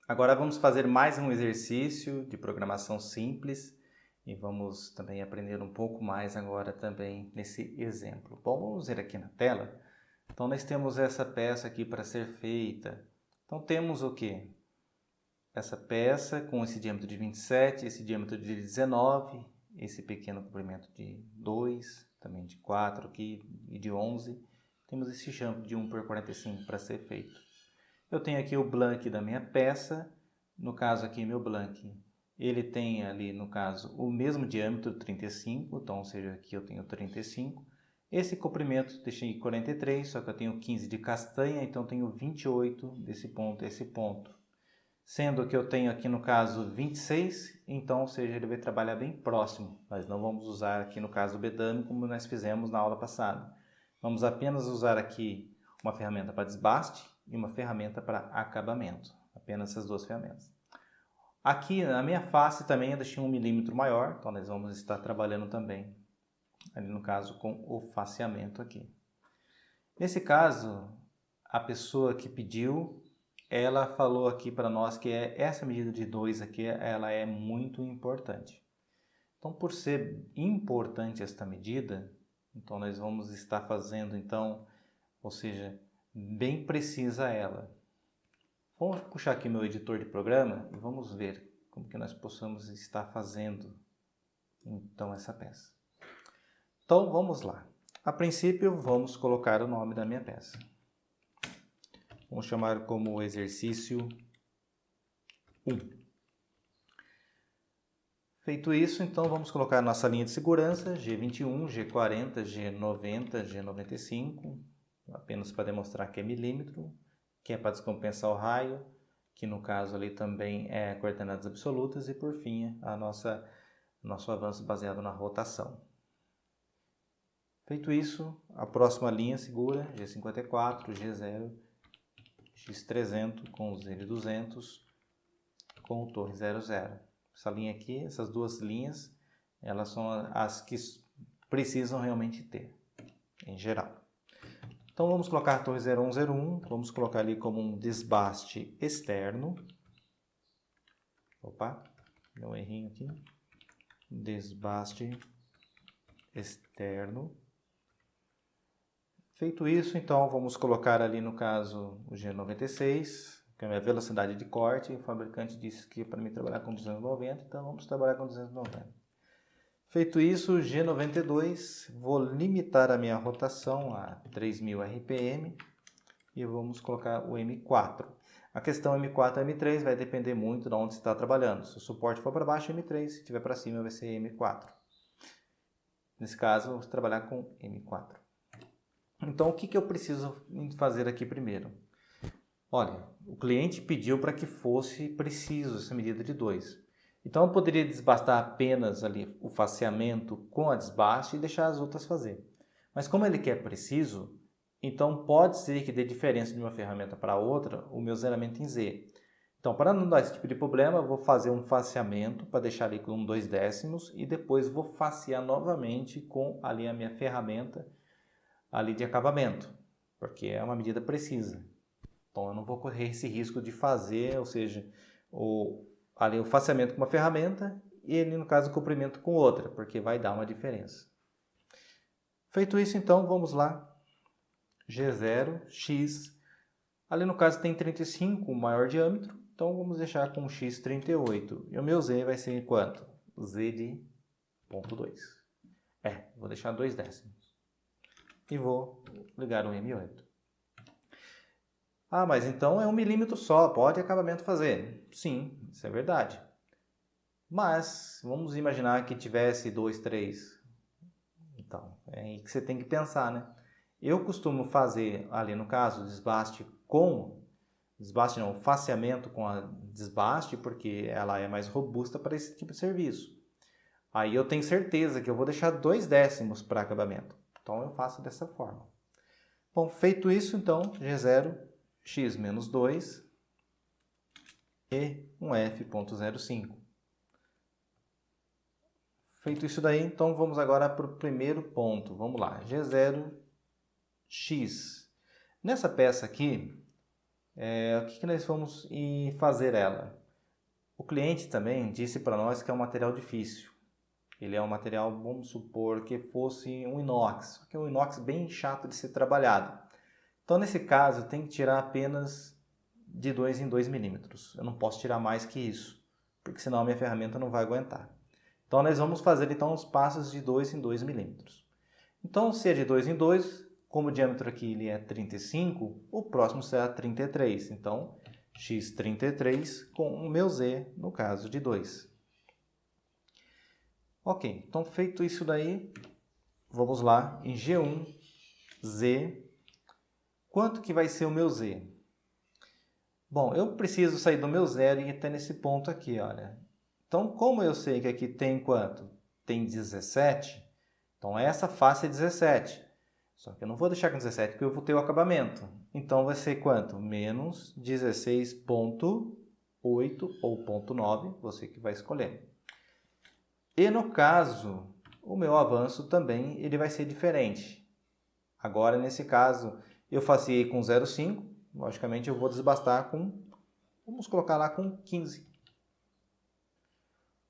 Agora vamos fazer mais um exercício de programação simples e vamos também aprender um pouco mais agora também nesse exemplo. Bom, vamos ver aqui na tela. Então nós temos essa peça aqui para ser feita. Então temos o quê? Essa peça com esse diâmetro de 27, esse diâmetro de 19, esse pequeno comprimento de 2, também de 4 aqui e de 11. Temos esse jambo de 1 por 45 para ser feito. Eu tenho aqui o blank da minha peça, no caso aqui meu blank, ele tem ali no caso o mesmo diâmetro, 35, então ou seja, aqui eu tenho 35. Esse comprimento deixei 43, só que eu tenho 15 de castanha, então eu tenho 28 desse ponto a esse ponto. Sendo que eu tenho aqui no caso 26, então ou seja, ele vai trabalhar bem próximo. Nós não vamos usar aqui no caso o bedame como nós fizemos na aula passada. Vamos apenas usar aqui uma ferramenta para desbaste e uma ferramenta para acabamento. Apenas essas duas ferramentas. Aqui na minha face também eu deixei 1 milímetro maior, então nós vamos estar trabalhando também, ali no caso, com o faceamento aqui. Nesse caso, a pessoa que pediu, ela falou aqui para nós que essa medida de 2 aqui, ela é muito importante. Então, por ser importante esta medida, então nós vamos estar fazendo, então, ou seja, bem precisa ela. Vamos puxar aqui meu editor de programa e vamos ver como que nós possamos estar fazendo então essa peça. Então vamos lá. A princípio vamos colocar o nome da minha peça. Vamos chamar como exercício 1. Feito isso, então vamos colocar a nossa linha de segurança G21, G40, G90, G95, apenas para demonstrar que é milímetro, que é para descompensar o raio, que no caso ali também é coordenadas absolutas, e por fim nosso avanço baseado na rotação. Feito isso, a próxima linha segura G54, G0, X300 com o Z200 com o torre 00. Essa linha aqui, essas duas linhas, elas são as que precisam realmente ter, em geral. Então vamos colocar a torre 0101, vamos colocar ali como um desbaste externo. Opa, deu um errinho aqui. Desbaste externo. Feito isso, então vamos colocar ali no caso o G96, que é a minha velocidade de corte. O fabricante disse que para mim trabalhar com 290, então vamos trabalhar com 290. Feito isso, G92, vou limitar a minha rotação a 3000 RPM e vamos colocar o M4. A questão M4 e M3 vai depender muito de onde você está trabalhando. Se o suporte for para baixo, M3, se estiver para cima, vai ser M4. Nesse caso, vamos trabalhar com M4. Então, o que eu preciso fazer aqui primeiro? Olha, o cliente pediu para que fosse preciso essa medida de 2. Então, eu poderia desbastar apenas ali o faceamento com a desbaste e deixar as outras fazer. Mas como ele quer preciso, então pode ser que dê diferença de uma ferramenta para outra o meu zeramento em Z. Então, para não dar esse tipo de problema, eu vou fazer um faceamento para deixar ali com 2 décimos e depois vou facear novamente com ali a minha ferramenta ali de acabamento, porque é uma medida precisa. Então eu não vou correr esse risco de fazer, ou seja, ali o faceamento com uma ferramenta e ele no caso o comprimento com outra, porque vai dar uma diferença. Feito isso, então vamos lá. G0, X, ali no caso tem 35, o maior diâmetro, então vamos deixar com X38. E o meu Z vai ser quanto? Z de 0,2. Vou deixar 2 décimos. E vou ligar o M8. Ah, mas então é 1 milímetro só, pode acabamento fazer? Sim, isso é verdade. Mas vamos imaginar que tivesse 2, 3. Então, é aí que você tem que pensar, né? Eu costumo fazer ali no caso faceamento com a desbaste, porque ela é mais robusta para esse tipo de serviço. Aí eu tenho certeza que eu vou deixar 2 décimos para acabamento. Então eu faço dessa forma. Bom, feito isso, então, G0, X menos 2 e um F.05. Feito isso daí, então vamos agora para o primeiro ponto. Vamos lá, G0, X. Nessa peça aqui, O que nós vamos fazer ela? O cliente também disse para nós que é um material difícil. Ele é um material, vamos supor que fosse um inox, que é um inox bem chato de ser trabalhado. Então, nesse caso, tem que tirar apenas de 2 em 2 milímetros. Eu não posso tirar mais que isso, porque senão a minha ferramenta não vai aguentar. Então, nós vamos fazer então os passos de 2 em 2 milímetros. Então, se é de 2 em 2, como o diâmetro aqui ele é 35, o próximo será 33. Então, x33 com o meu z, no caso de 2. Ok, então feito isso daí, vamos lá em G1, Z. Quanto que vai ser o meu Z? Bom, eu preciso sair do meu zero e até nesse ponto aqui, olha. Então, como eu sei que aqui tem quanto? Tem 17, então essa face é 17. Só que eu não vou deixar com 17 porque eu vou ter o acabamento. Então vai ser quanto? Menos 16,8 ou 0,9, você que vai escolher. E no caso, o meu avanço também ele vai ser diferente. Agora, nesse caso, eu faço com 0,5. Logicamente, eu vou desbastar com, vamos colocar lá com 15.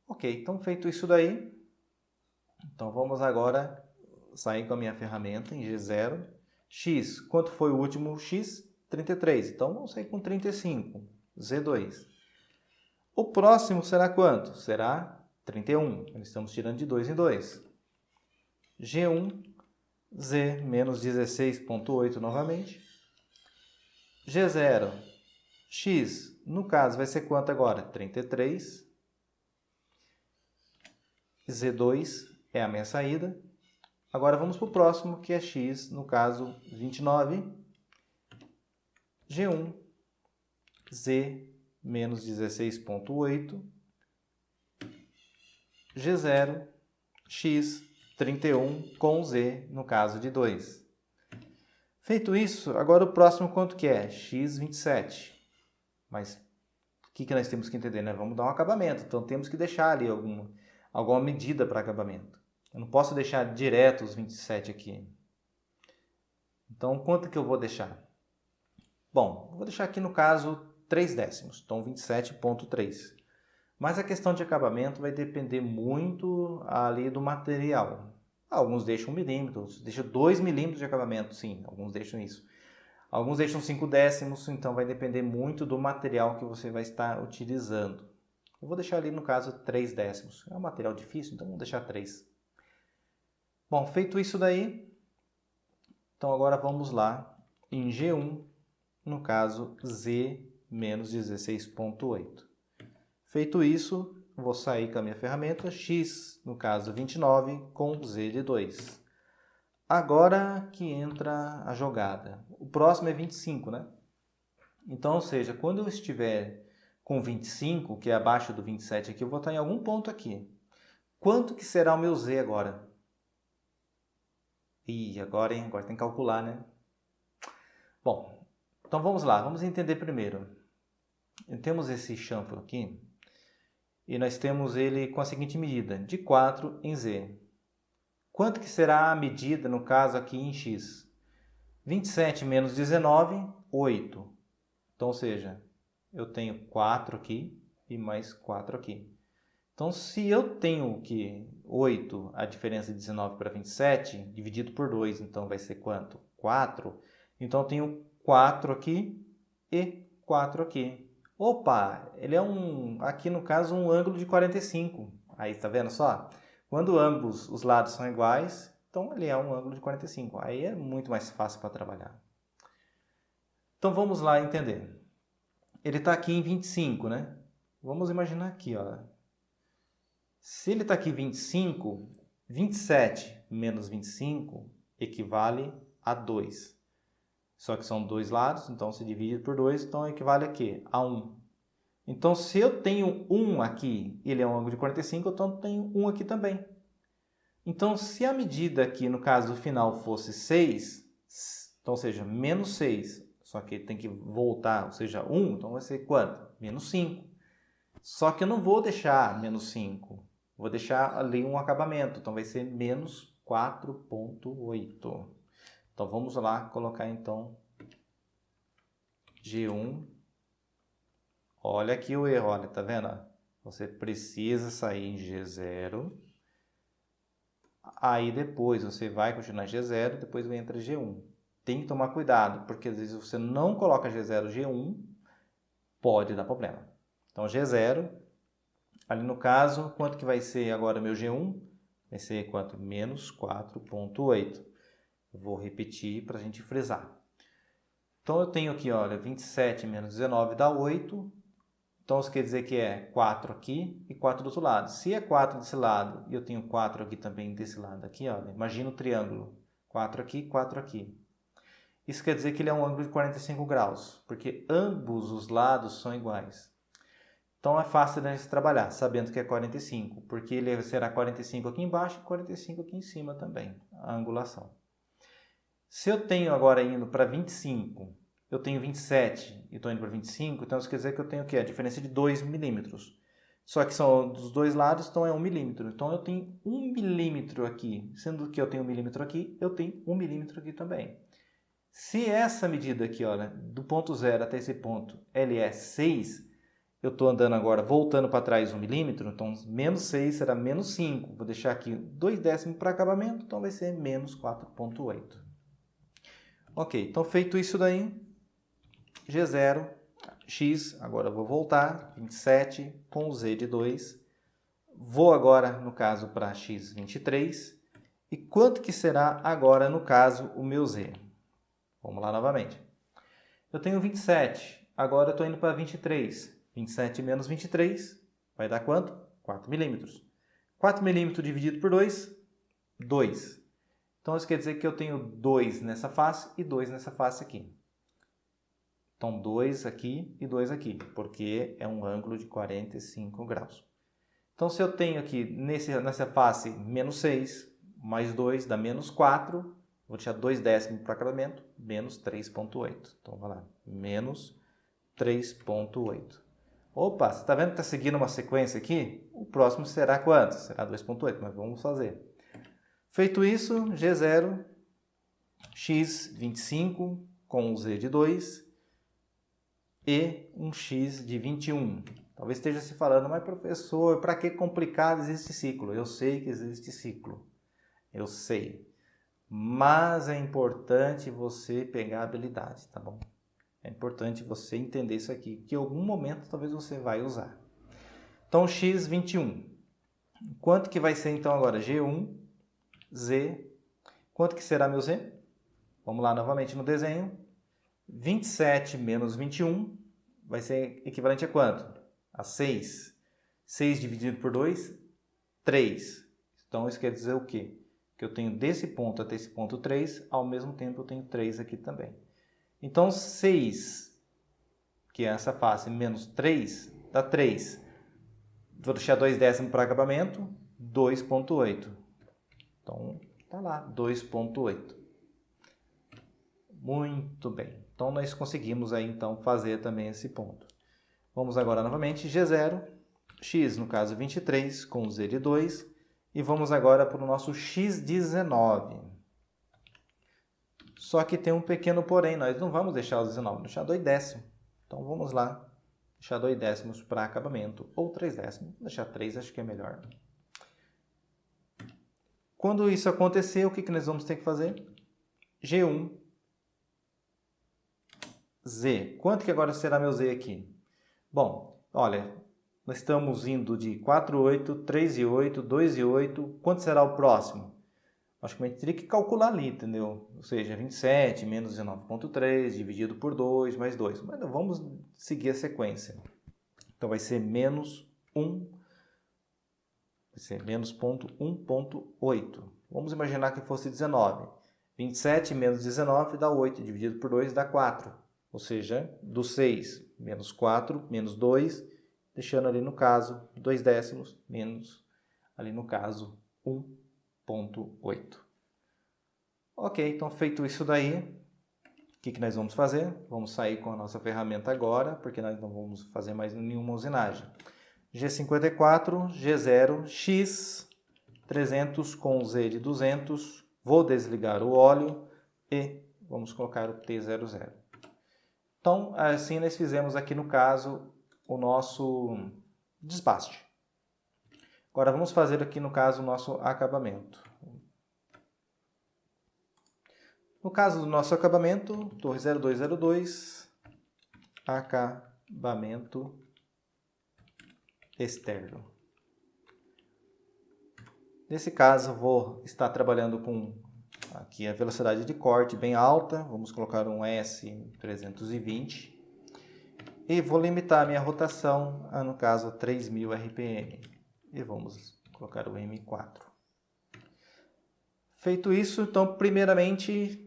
Ok, então feito isso daí, então vamos agora sair com a minha ferramenta em G0. X, quanto foi o último X? 33. Então, vamos sair com 35. Z2. O próximo será quanto? Será 31. Estamos tirando de 2 em 2. G1, Z menos 16,8 novamente. G0, X, no caso, vai ser quanto agora? 33. Z2 é a minha saída. Agora vamos para o próximo, que é X, no caso, 29. G1, Z menos 16,8. G0, X, 31 com Z, no caso de 2. Feito isso, agora o próximo quanto que é? X, 27. Mas o que nós temos que entender? Nós vamos dar um acabamento, então temos que deixar ali alguma medida para acabamento. Eu não posso deixar direto os 27 aqui. Então, quanto que eu vou deixar? Bom, vou deixar aqui no caso 3 décimos, então 27,3. Mas a questão de acabamento vai depender muito ali do material. Alguns deixam 1 milímetro, deixam 2 milímetros de acabamento, sim, alguns deixam isso. Alguns deixam 5 décimos, então vai depender muito do material que você vai estar utilizando. Eu vou deixar ali no caso 3 décimos. É um material difícil, então vamos deixar 3. Bom, feito isso daí, então agora vamos lá em G1, no caso Z menos 16,8. Feito isso, vou sair com a minha ferramenta X, no caso 29, com Z de 2. Agora que entra a jogada. O próximo é 25, né? Então, ou seja, quando eu estiver com 25, que é abaixo do 27 aqui, eu vou estar em algum ponto aqui. Quanto que será o meu Z agora? Ih, agora, hein? Agora tem que calcular, né? Bom, então vamos lá. Vamos entender primeiro. Temos esse chanfro aqui e nós temos ele com a seguinte medida, de 4 em Z. Quanto que será a medida, no caso aqui em X? 27 menos 19, 8. Então, ou seja, eu tenho 4 aqui e mais 4 aqui. Então, se eu tenho que 8, a diferença de 19 para 27, dividido por 2, então vai ser quanto? 4. Então, eu tenho 4 aqui e 4 aqui. Opa, ele é aqui no caso, um ângulo de 45. Aí, tá vendo só? Quando ambos os lados são iguais, então ele é um ângulo de 45. Aí é muito mais fácil para trabalhar. Então, vamos lá entender. Ele está aqui em 25, né? Vamos imaginar aqui, ó. Se ele está aqui 25, 27 menos 25 equivale a 2. Só que são dois lados, então se divide por 2, então equivale a quê? A 1. Então, se eu tenho 1 aqui, ele é um ângulo de 45, então eu tenho 1 aqui também. Então, se a medida aqui, no caso final, fosse 6, então, ou seja, menos 6, só que tem que voltar, ou seja, 1, então vai ser quanto? Menos 5. Só que eu não vou deixar menos 5. Vou deixar ali um acabamento, então vai ser menos 4,8. Então vamos lá colocar então G1. Olha aqui o erro, olha, tá vendo? Você precisa sair em G0. Aí depois você vai continuar em G0, depois entra G1. Tem que tomar cuidado, porque às vezes você não coloca G0, G1, pode dar problema. Então G0, ali no caso, quanto que vai ser agora meu G1? Vai ser quanto? Menos 4,8. Vou repetir para a gente frisar. Então eu tenho aqui, olha, 27 menos 19 dá 8. Então isso quer dizer que é 4 aqui e 4 do outro lado. Se é 4 desse lado e eu tenho 4 aqui também desse lado aqui, olha, imagina o triângulo. 4 aqui, 4 aqui. Isso quer dizer que ele é um ângulo de 45 graus, porque ambos os lados são iguais. Então é fácil de a gente trabalhar, sabendo que é 45, porque ele será 45 aqui embaixo e 45 aqui em cima também, a angulação. Se eu tenho agora indo para 25, eu tenho 27 e estou indo para 25, então isso quer dizer que eu tenho o quê? A diferença de 2 milímetros. Só que são dos dois lados, então é 1 milímetro. Então eu tenho 1 milímetro aqui, sendo que eu tenho 1 milímetro aqui, eu tenho 1 milímetro aqui também. Se essa medida aqui, olha, do ponto 0 até esse ponto, ele é 6, eu estou andando agora, voltando para trás 1 milímetro, então menos 6 será menos 5. Vou deixar aqui 2 décimos para acabamento, então vai ser menos 4,8. Ok, então feito isso daí, G0, X, agora eu vou voltar, 27 com Z de 2. Vou agora, no caso, para X, 23. E quanto que será agora, no caso, o meu Z? Vamos lá novamente. Eu tenho 27, agora eu estou indo para 23. 27 menos 23 vai dar quanto? 4 milímetros. 4 milímetros dividido por 2, 2. Então isso quer dizer que eu tenho 2 nessa face e 2 nessa face aqui. Então 2 aqui e 2 aqui, porque é um ângulo de 45 graus. Então se eu tenho aqui nessa face menos 6 mais 2 dá menos 4, vou deixar 2 décimos para acabamento, menos 3,8. Então vai lá, menos 3,8. Opa, você está vendo que está seguindo uma sequência aqui? O próximo será quanto? Será 2,8, mas vamos fazer. Feito isso, G0, X 25 com Z de 2 e um X de 21. Talvez esteja se falando, mas professor, para que complicado existe ciclo? Eu sei que existe ciclo, eu sei. Mas é importante você pegar a habilidade, tá bom? É importante você entender isso aqui, que em algum momento talvez você vai usar. Então, X 21. Quanto que vai ser então agora? G1, Z. Quanto que será meu Z? Vamos lá novamente no desenho. 27 menos 21 vai ser equivalente a quanto? A 6. 6 dividido por 2, 3. Então, isso quer dizer o quê? Que eu tenho desse ponto até esse ponto 3, ao mesmo tempo eu tenho 3 aqui também. Então, 6, que é essa face, menos 3, dá 3. Vou deixar 2 décimos para acabamento, 2,8. Então, tá lá, 2,8. Muito bem. Então, nós conseguimos aí, então, fazer também esse ponto. Vamos agora novamente, G0, X, no caso, 23, com Z de 2. E vamos agora para o nosso X19. Só que tem um pequeno porém, nós não vamos deixar os 19, vamos deixar 2 décimos. Então vamos lá, deixar 2 décimos para acabamento, ou 3 décimos, vou deixar 3, acho que é melhor. Quando isso acontecer, o que nós vamos ter que fazer? G1, Z. Quanto que agora será meu Z aqui? Bom, olha, nós estamos indo de 4,8, 3,8, 2,8, quanto será o próximo? Acho que a gente teria que calcular ali, entendeu? Ou seja, 27 menos 19,3 dividido por 2 mais 2. Mas vamos seguir a sequência. Então vai ser menos 1, vai ser menos 1,8. Vamos imaginar que fosse 19. 27 menos 19 dá 8, dividido por 2 dá 4. Ou seja, do 6 menos 4 menos 2, deixando ali no caso 2 décimos menos ali no caso 1,8. Ok, então feito isso daí, o que nós vamos fazer? Vamos sair com a nossa ferramenta agora, porque nós não vamos fazer mais nenhuma usinagem. G54, G0, X, 300 com Z de 200. Vou desligar o óleo e vamos colocar o T00. Então, assim nós fizemos aqui no caso o nosso desbaste. Agora vamos fazer aqui no caso o nosso acabamento. No caso do nosso acabamento, torre 0202, acabamento externo. Nesse caso, vou estar trabalhando com aqui a velocidade de corte bem alta, vamos colocar um S320 e vou limitar a minha rotação a, no caso, 3000 RPM e vamos colocar o M4. Feito isso, então, primeiramente,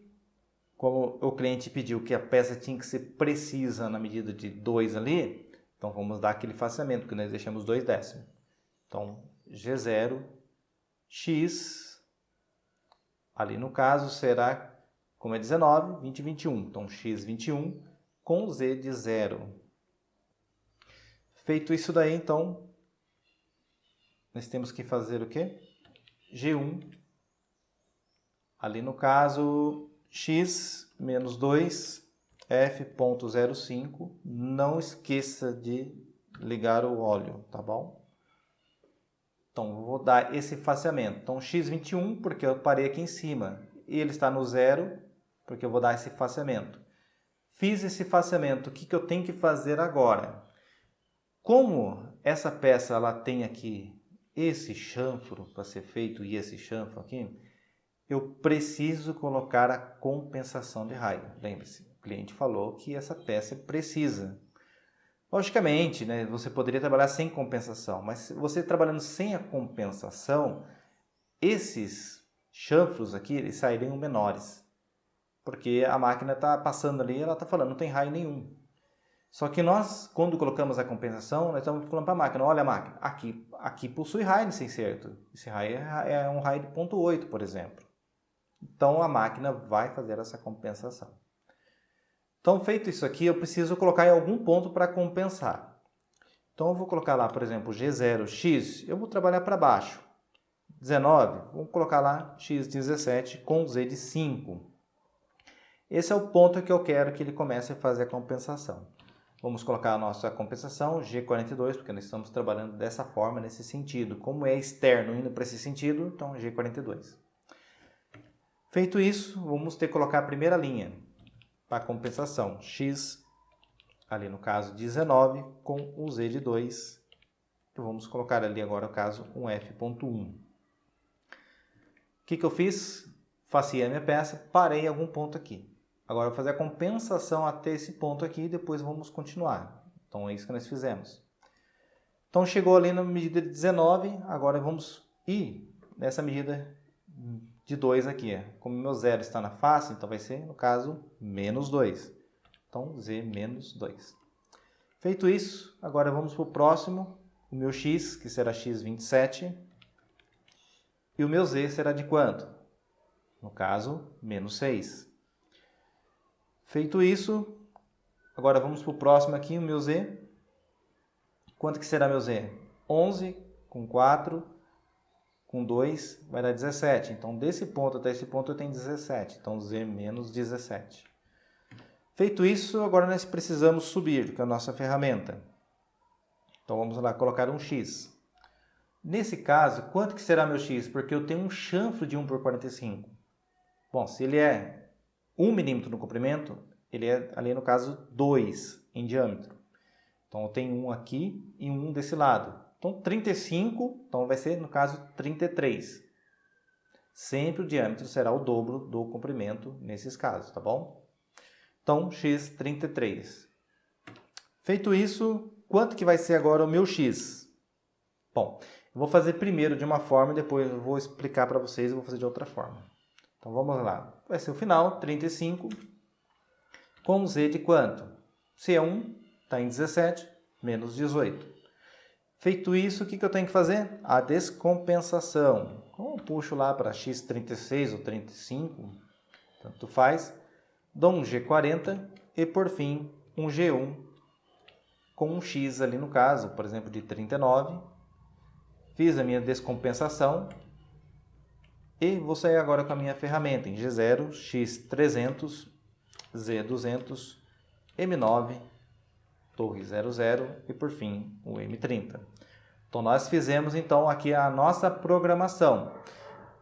como o cliente pediu que a peça tinha que ser precisa na medida de 2 ali, então vamos dar aquele faceamento, que nós deixamos 2 décimos. Então, G0, X, ali no caso será, como é 19, 20, 21. Então, X21 com Z de 0. Feito isso daí, então, nós temos que fazer o quê? G1, ali no caso, X menos 2, F.05. Não esqueça de ligar o óleo, tá bom? Então, eu vou dar esse faceamento. Então, X21, porque eu parei aqui em cima. E ele está no 0, porque eu vou dar esse faceamento. Fiz esse faceamento. O que eu tenho que fazer agora? Como essa peça ela tem aqui esse chanfro para ser feito e esse chanfro aqui, eu preciso colocar a compensação de raio. Lembre-se, o cliente falou que essa peça precisa. Logicamente, né, você poderia trabalhar sem compensação, mas você trabalhando sem a compensação, esses chanfros aqui eles sairiam menores. Porque a máquina está passando ali, ela está falando, não tem raio nenhum. Só que nós, quando colocamos a compensação, nós estamos falando para a máquina, olha a máquina, aqui possui raio nesse inserto. Esse raio é um raio de 0,8, por exemplo. Então a máquina vai fazer essa compensação. Então, feito isso aqui, eu preciso colocar em algum ponto para compensar. Então, eu vou colocar lá, por exemplo, G0X, eu vou trabalhar para baixo. 19, vou colocar lá X17 com Z de 5. Esse é o ponto que eu quero que ele comece a fazer a compensação. Vamos colocar a nossa compensação, G42, porque nós estamos trabalhando dessa forma, nesse sentido. Como é externo indo para esse sentido, então G42. Feito isso, vamos ter que colocar a primeira linha para compensação. X, ali no caso 19, com o Z de 2. E vamos colocar ali agora, no caso, um F.1. O que eu fiz? Faceei a minha peça, parei em algum ponto aqui. Agora eu vou fazer a compensação até esse ponto aqui e depois vamos continuar. Então é isso que nós fizemos. Então chegou ali na medida de 19, agora vamos ir nessa medida de 2 aqui. Como meu zero está na face, então vai ser, no caso, menos 2. Então Z menos 2. Feito isso, agora vamos para o próximo. O meu X, que será X27. E o meu Z será de quanto? No caso, menos 6. Feito isso, agora vamos para o próximo aqui, o meu Z. Quanto que será meu Z? 11 com 4, com 2, vai dar 17. Então, desse ponto até esse ponto eu tenho 17. Então, Z menos 17. Feito isso, agora nós precisamos subir, que é a nossa ferramenta. Então, vamos lá, colocar um X. Nesse caso, quanto que será meu X? Porque eu tenho um chanfro de 1 por 45. Bom, se ele é 1 milímetro no comprimento, ele é, ali no caso, 2 em diâmetro. Então, eu tenho um aqui e um desse lado. Então, 35, então vai ser, no caso, 33. Sempre o diâmetro será o dobro do comprimento nesses casos, tá bom? Então, x 33. Feito isso, quanto que vai ser agora o meu x? Bom, eu vou fazer primeiro de uma forma e depois eu vou explicar para vocês e vou fazer de outra forma. Então, vamos lá. Vai ser o final, 35, com z de quanto? Se é 1, está em 17, menos 18. Feito isso, o que eu tenho que fazer? A descompensação. Então, eu puxo lá para x36 ou 35, tanto faz. Dou um G40 e, por fim, um G1 com um X ali no caso, por exemplo, de 39. Fiz a minha descompensação e vou sair agora com a minha ferramenta em G0, X300, Z200, M9, torre 00 e por fim o M30. Então nós fizemos então aqui a nossa programação.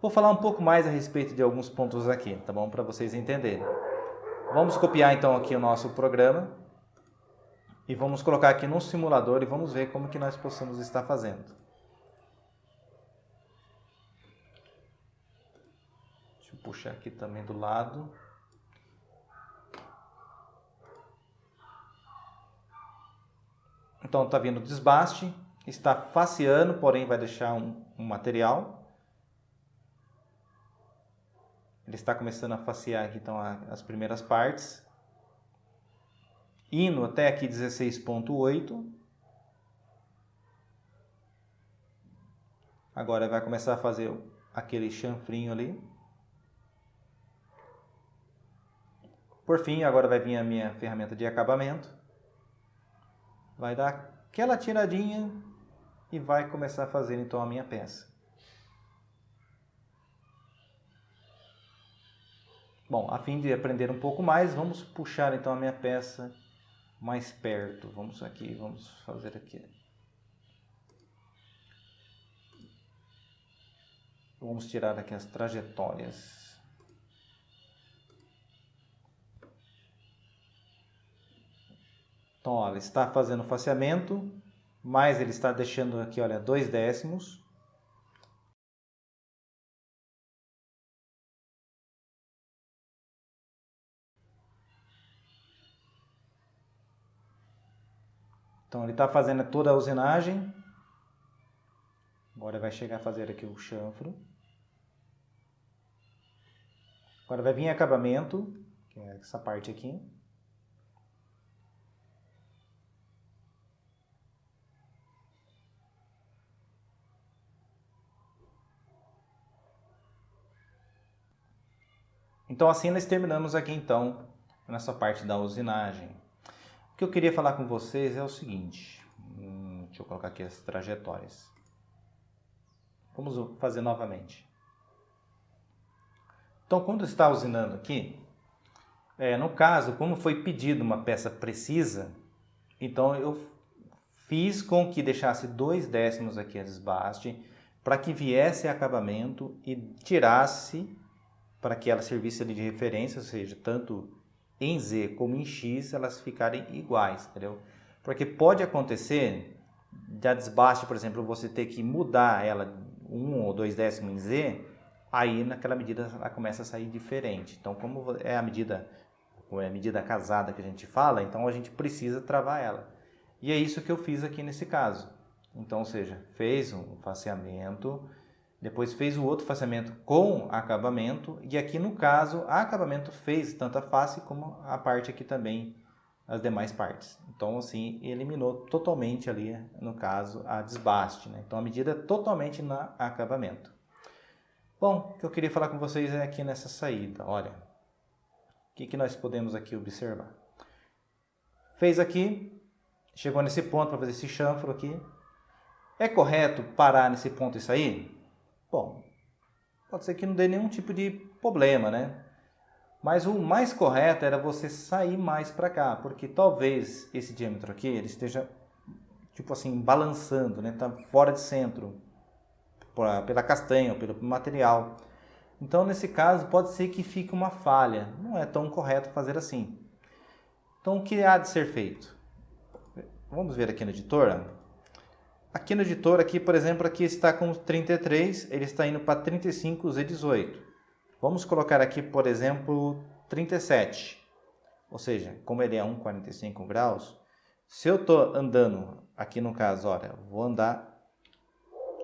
Vou falar um pouco mais a respeito de alguns pontos aqui, tá bom? Para vocês entenderem. Vamos copiar então aqui o nosso programa e vamos colocar aqui no simulador e vamos ver como que nós possamos estar fazendo. Deixa eu puxar aqui também do lado. Então está vindo o desbaste, está faceando, porém vai deixar um material. Ele está começando a facear aqui então as primeiras partes. Indo até aqui 16.8. Agora vai começar a fazer aquele chanfrinho ali. Por fim, agora vai vir a minha ferramenta de acabamento. Vai dar aquela tiradinha e vai começar a fazer então a minha peça. Bom, a fim de aprender um pouco mais, vamos puxar então a minha peça mais perto. Vamos aqui, vamos fazer aqui. Vamos tirar aqui as trajetórias. Então, olha, ele está fazendo o faceamento, mas ele está deixando aqui, olha, 2 décimos. Então, ele está fazendo toda a usinagem. Agora vai chegar a fazer aqui o chanfro. Agora vai vir acabamento, que é essa parte aqui. Então assim nós terminamos aqui então nessa parte da usinagem. O que eu queria falar com vocês é o seguinte, deixa eu colocar aqui as trajetórias. Vamos fazer novamente. Então quando está usinando aqui, no caso, como foi pedido uma peça precisa, então eu fiz com que deixasse 2 décimos aqui a desbaste, para que viesse acabamento e tirasse, para que ela servisse ali de referência, ou seja, tanto em Z como em X, elas ficarem iguais, entendeu? Porque pode acontecer, da desbaste, por exemplo, você ter que mudar ela 1 ou 2 décimos em Z, aí naquela medida ela começa a sair diferente. Então, como é a medida casada que a gente fala, então a gente precisa travar ela. E é isso que eu fiz aqui nesse caso. Então, ou seja, fez um faceamento, depois fez o outro faceamento com acabamento, e aqui no caso, a acabamento fez tanto a face como a parte aqui também, as demais partes. Então, assim, eliminou totalmente ali, no caso, a desbaste, né? Então, a medida é totalmente na acabamento. Bom, o que eu queria falar com vocês é aqui nessa saída, olha. O que nós podemos aqui observar? Fez aqui, chegou nesse ponto para fazer esse chanfro aqui. É correto parar nesse ponto e sair? Bom, pode ser que não dê nenhum tipo de problema, né? Mas o mais correto era você sair mais para cá, porque talvez esse diâmetro aqui ele esteja, tipo assim, balançando, né? Tá fora de centro, pela castanha, pelo material. Então, nesse caso, pode ser que fique uma falha. Não é tão correto fazer assim. Então, o que há de ser feito? Vamos ver aqui no editor. Aqui no editor, aqui, por exemplo, aqui está com 33, ele está indo para 35 Z18. Vamos colocar aqui, por exemplo, 37. Ou seja, como ele é 1,45 graus, se eu estou andando, aqui no caso, olha, vou andar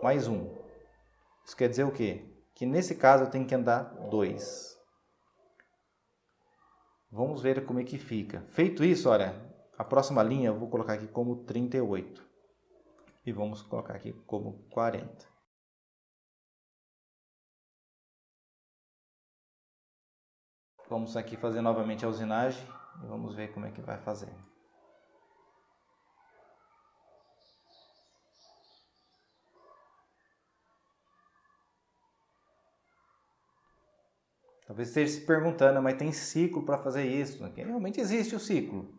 mais 1. Isso quer dizer o quê? Que nesse caso eu tenho que andar 2. Vamos ver como é que fica. Feito isso, olha, a próxima linha eu vou colocar aqui como 38. E vamos colocar aqui como 40. Vamos aqui fazer novamente a usinagem e vamos ver como é que vai fazer. Talvez esteja se perguntando, mas tem ciclo para fazer isso? Realmente existe o ciclo.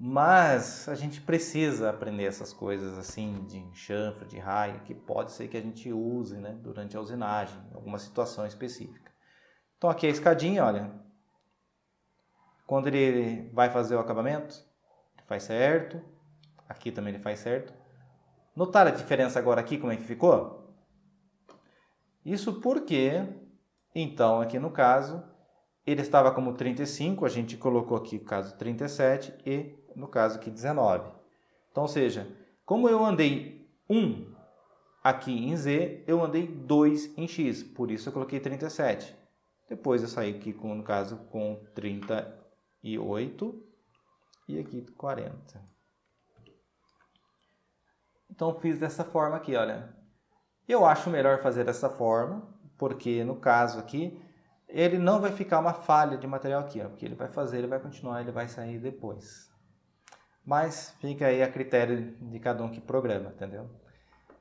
Mas a gente precisa aprender essas coisas assim de chanfre, de raio, que pode ser que a gente use, né, durante a usinagem, em alguma situação específica. Então aqui a escadinha, olha, quando ele vai fazer o acabamento, ele faz certo, aqui também ele faz certo. Notaram a diferença agora aqui, como é que ficou? Isso porque, então, aqui no caso, ele estava como 35, a gente colocou aqui o caso 37 e no caso aqui 19. Então, ou seja, como eu andei 1 aqui em Z, eu andei 2 em X, por isso eu coloquei 37. Depois eu saí aqui, no caso, com 38 e aqui 40. Então, fiz dessa forma aqui, olha. Eu acho melhor fazer dessa forma, porque no caso aqui, ele não vai ficar uma falha de material aqui, ó, porque ele vai fazer, ele vai continuar, ele vai sair depois. Mas fica aí a critério de cada um que programa, entendeu?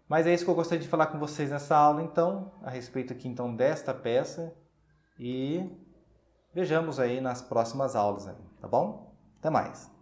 Mas é isso que eu gostaria de falar com vocês nessa aula, então, a respeito aqui então desta peça, e vejamos aí nas próximas aulas, aí, tá bom? Até mais!